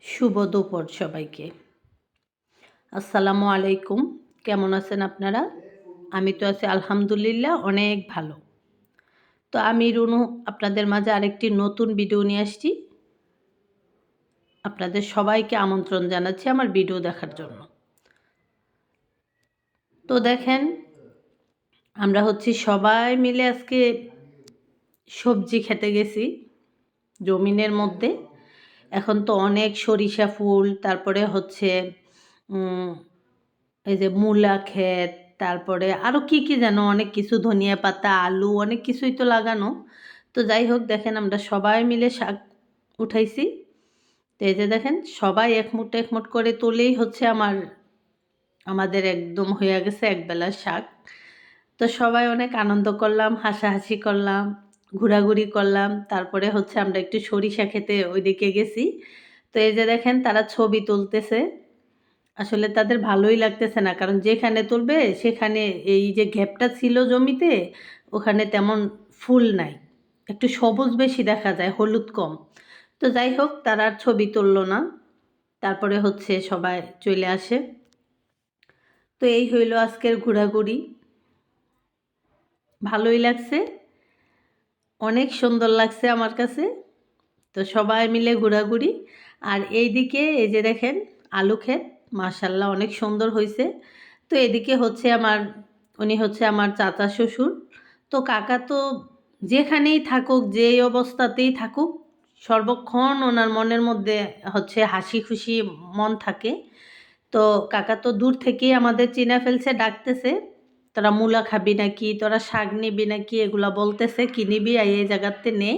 শুভ দুপুর সবাইকে। আসসালামু আলাইকুম। কেমন আছেন আপনারা? আমি তো আছি আলহামদুলিল্লাহ অনেক ভালো। তো আমি রুনু আপনাদের মাঝে আরেকটি নতুন ভিডিও নিয়ে আসছি। আপনাদের সবাইকে আমন্ত্রণ জানাচ্ছি আমার ভিডিও দেখার জন্য। তো দেখেন, আমরা সবাই মিলে আজকে সবজি খেতে গেছি জমিনের মধ্যে। এখন তো অনেক সরিষা ফুল, তারপরে এই যে মূলা ক্ষেত, তারপরে আরও কী যেন অনেক কিছু, ধনিয়া পাতা, আলু, অনেক কিছুই তো লাগানো। তো যাই হোক, দেখেন আমরা সবাই মিলে শাক উঠাইছি। তো এই যে দেখেন, সবাই একমুঠ করে তুলেই আমাদের একদম হয়ে গেছে একবেলার শাক। তো সবাই অনেক আনন্দ করলাম, হাসাহাসি করলাম, ঘোরাঘুরি করলাম। তারপরে আমরা একটু সরিষা খেতে ওইদিকে গেছি। তো এই যে দেখেন, তারা ছবি তুলতেছে। আসলে তাদের ভালোই লাগতেছে না, কারণ যেখানে তুলবে সেখানে এই যে গ্যাপটা ছিল জমিতে, ওখানে তেমন ফুল নাই, একটু সবুজ বেশি দেখা যায়, হলুদ কম। তো যাই হোক, তারা আর ছবি তুললো না। তারপরে সবাই চলে আসে। তো এই হইল আজকের ঘোরাঘুরি। ভালোই লাগছে, অনেক সুন্দর লাগছে আমার কাছে। তো সবাই মিলে ঘোরাঘুরি। আর এইদিকে এই যে দেখেন আলু ক্ষেত, মাশাল্লাহ অনেক সুন্দর হয়েছে। তো এদিকে উনি আমার চাচা শ্বশুর। তো কাকা তো যেখানেই থাকুক, যেই অবস্থাতেই থাকুক, সর্বক্ষণ ওনার মনের মধ্যে হাসি খুশি মন থাকে। তো কাকা তো দূর থেকেই আমাদের চিনা ফেলছে, ডাকতেছে, তোরা মূলা খাবি নাকি, তোরা শাক নিবি নাকি, এগুলা বলতেছে, কি নিবি এই জায়গাতে নে।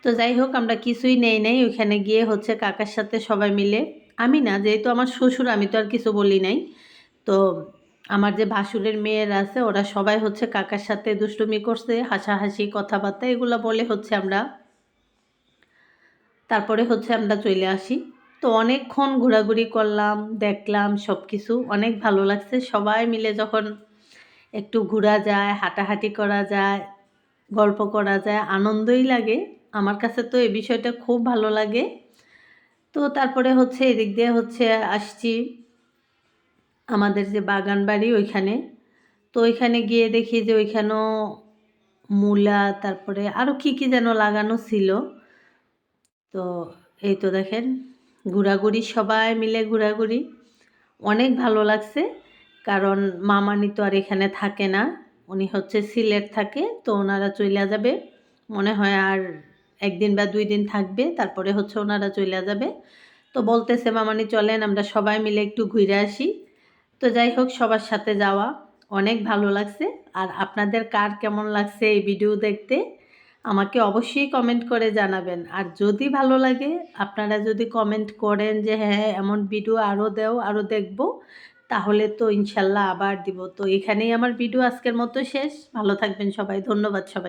তো যাই হোক, আমরা কিছুই নেই নাই। ওইখানে গিয়ে কাকার সাথে সবাই মিলে, আমি না, যেহেতু আমার শ্বশুর, আমি তো আর কিছু বলি নাই। তো আমার যে ভাসুরের মেয়েরা আছে, ওরা সবাই কাকার সাথে দুষ্টুমি করছে, হাসাহাসি কথাবার্তা এগুলো বলে আমরা তারপরে আমরা চলে আসি। তো অনেকক্ষণ ঘোরাঘুরি করলাম, দেখলাম সব কিছু, অনেক ভালো লাগছে। সবাই মিলে যখন একটু ঘোরা যায়, হাঁটাহাঁটি করা যায়, গল্প করা যায়, আনন্দই লাগে। আমার কাছে তো এই বিষয়টা খুব ভালো লাগে। তো তারপরে এদিক দিয়ে আসছি আমাদের যে বাগান বাড়ি ওইখানে। তো ওইখানে গিয়ে দেখি যে ওইখানেও মূলা, তারপরে আরও কী যেন লাগানো ছিল। তো এই তো দেখেন, ঘোরাঘুরি, সবাই মিলে ঘোরাঘুরি, অনেক ভালো লাগছে। কারণ মামানি তো আর এখানে থাকে না, উনি সিলেট থাকে। তো ওনারা চলে যাবে মনে হয়, আর একদিন বা 2 দিন থাকবে, তারপরে ওনারা চলে যাবে। তো বলতেছে, মামানি চলেন আমরা সবাই মিলে একটু ঘুরে আসি। তো যাই হোক, সবার সাথে যাওয়া অনেক ভালো লাগছে। আর আপনাদের কার কেমন লাগছে এই ভিডিও দেখতে আমাকে অবশ্যই কমেন্ট করে জানাবেন। আর যদি ভালো লাগে, আপনারা যদি কমেন্ট করেন যে হ্যাঁ এমন ভিডিও আরও দেও, আরও দেখব, তাহলে তো ইনশাল্লাহ আবার দিব। তো এখানেই আমার ভিডিও আজকের মতো শেষ। ভালো থাকবেন সবাই, ধন্যবাদ সবাই।